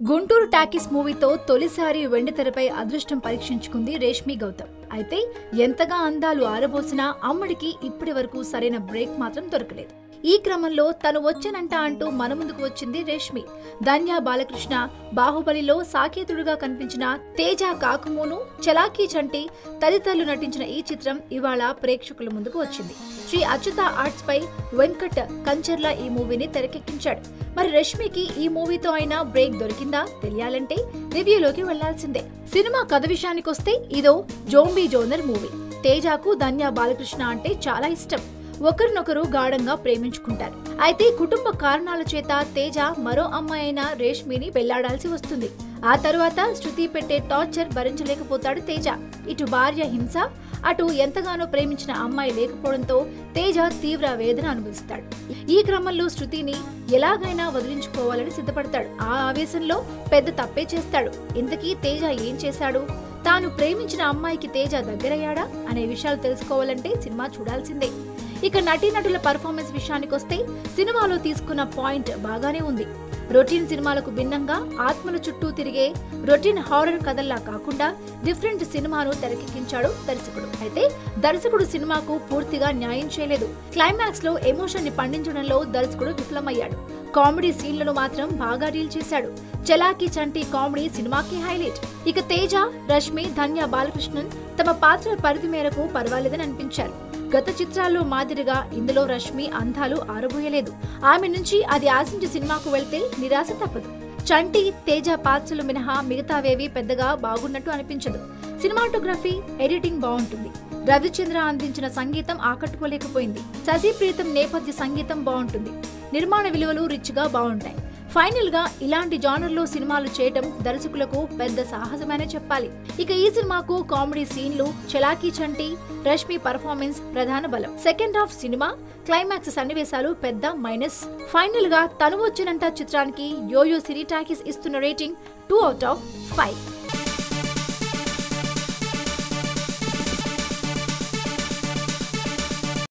Guntur talkies మూవీతో తొలిసారి వెండితెరపై అదృష్టం పరీక్షించుకుంది రేష్మి గౌతమ్. అయితే ఎంతగా అందాలు ఆరబోసినా అమ్మడికి ఇప్పటి వరకు సరైన బ్రేక్ మాత్రం దొరకలేదు. ఈ క్రమంలో తను వచ్చానంట అంటూ మన ముందుకు వచ్చింది రేష్మి. ధన్య బాలకృష్ణ బాహుబలిలో సాకేతుడుగా కనిపించిన తేజ కాకుమూను, చలాకీ చంటి తదితరులు నటించిన ఈ చిత్రం ఇవాళ ప్రేక్షకుల ముందుకు వచ్చింది. శ్రీ అచ్యుత ఆర్ట్స్ పై వెంకట్ కంచర్ల ఈ మూవీని తెరకెక్కించాడు. మరి రష్మికి ఈ మూవీతో అయినా బ్రేక్ దొరికిందా తెలియాలంటే రివ్యూలోకి వెళ్లాల్సిందే. సినిమా కథ విషయానికొస్తే ఇదో జోంబీ జోనర్ మూవీ. తేజకు ధన్య బాలకృష్ణ అంటే చాలా ఇష్టం. ఒకరినొకరు గాఢంగా ప్రేమించుకుంటారు. అయితే కుటుంబ కారణాల చేత తేజ మరో అమ్మాయి అయిన రేష్మిని పెళ్లాడాల్సి వస్తుంది. ఆ తరువాత శృతి పెట్టే టార్చర్ భరించలేకపోతాడు తేజ. ఇటు భార్య హింస, అటు ఎంతగానో ప్రేమించిన అమ్మాయి లేకపోవడంతో తేజ తీవ్ర వేదన అనుభవిస్తాడు. ఈ క్రమంలో శృతిని ఎలాగైనా వదిలించుకోవాలని సిద్ధపడతాడు. ఆ ఆవేశంలో పెద్ద తప్పే చేస్తాడు. ఇంతకీ తేజ ఏం చేశాడు? తాను ప్రేమించిన అమ్మాయికి తేజ దగ్గరయ్యాడా అనే విషయాలు తెలుసుకోవాలంటే సినిమా చూడాల్సిందే. ఇక నటీనటుల పర్ఫార్మెన్స్ విషయానికొస్తే సినిమాలో తీసుకున్న పాయింట్ బాగానే ఉంది. రొటీన్ సినిమాలకు భిన్నంగా ఆత్మల చుట్టూ తిరిగే రొటీన్ హారర్ కథల్లా కాకుండా డిఫరెంట్ సినిమాను తెరకెక్కించాడు దర్శకుడు. అయితే దర్శకుడు సినిమాకు పూర్తిగా న్యాయం చేయలేదు. క్లైమాక్స్ లో ఎమోషన్ ని పండించడంలో దర్శకుడు విఫలమయ్యాడు. కామెడీ సీన్లను మాత్రం బాగా రీల్ చేశాడు. చలాకీ చంటి కామెడీ సినిమాకి హైలైట్. ఇక తేజ, రష్మి, ధన్య బాలకృష్ణన్ తమ పాత్రల పరిధి మేరకు పర్వాలేదని అనిపించారు. గత చిత్రాల్లో మాదిరిగా ఇందులో రష్మి అందాలు ఆరబోయలేదు. ఆమె నుంచి అది ఆశించే సినిమాకు వెళ్తే నిరాశ తప్పదు. చంటి, తేజ పాత్రలు మినహా మిగతావేవి పెద్దగా బాగున్నట్టు అనిపించదు. సినిమాటోగ్రఫీ, ఎడిటింగ్ బాగుంటుంది. రవిచంద్ర అందించిన సంగీతం ఆకట్టుకోలేకపోయింది. శశి ప్రీతం నేపథ్య సంగీతం బాగుంటుంది. నిర్మాణ విలువలు రిచ్ గా బాగుంటాయి. ఫైనల్ గా ఇలాంటి జానర్లో సినిమాలు చేయటం దర్శకులకు పెద్ద సాహసమనే చెప్పాలి. ఇక ఈ సినిమాకు కామెడీ సీన్లు, చలాకీ చంటి, రష్మి పర్ఫార్మెన్స్ ప్రధాన బలం. సెకండ్ హాఫ్ సినిమా క్లైమాక్స్ సన్నివేశాలు పెద్ద మైనస్. ఫైనల్ గా తను వచ్చినంట చిత్రానికి యోయో సినీ టాకీస్ ఇస్తున్న రేటింగ్ 2/5.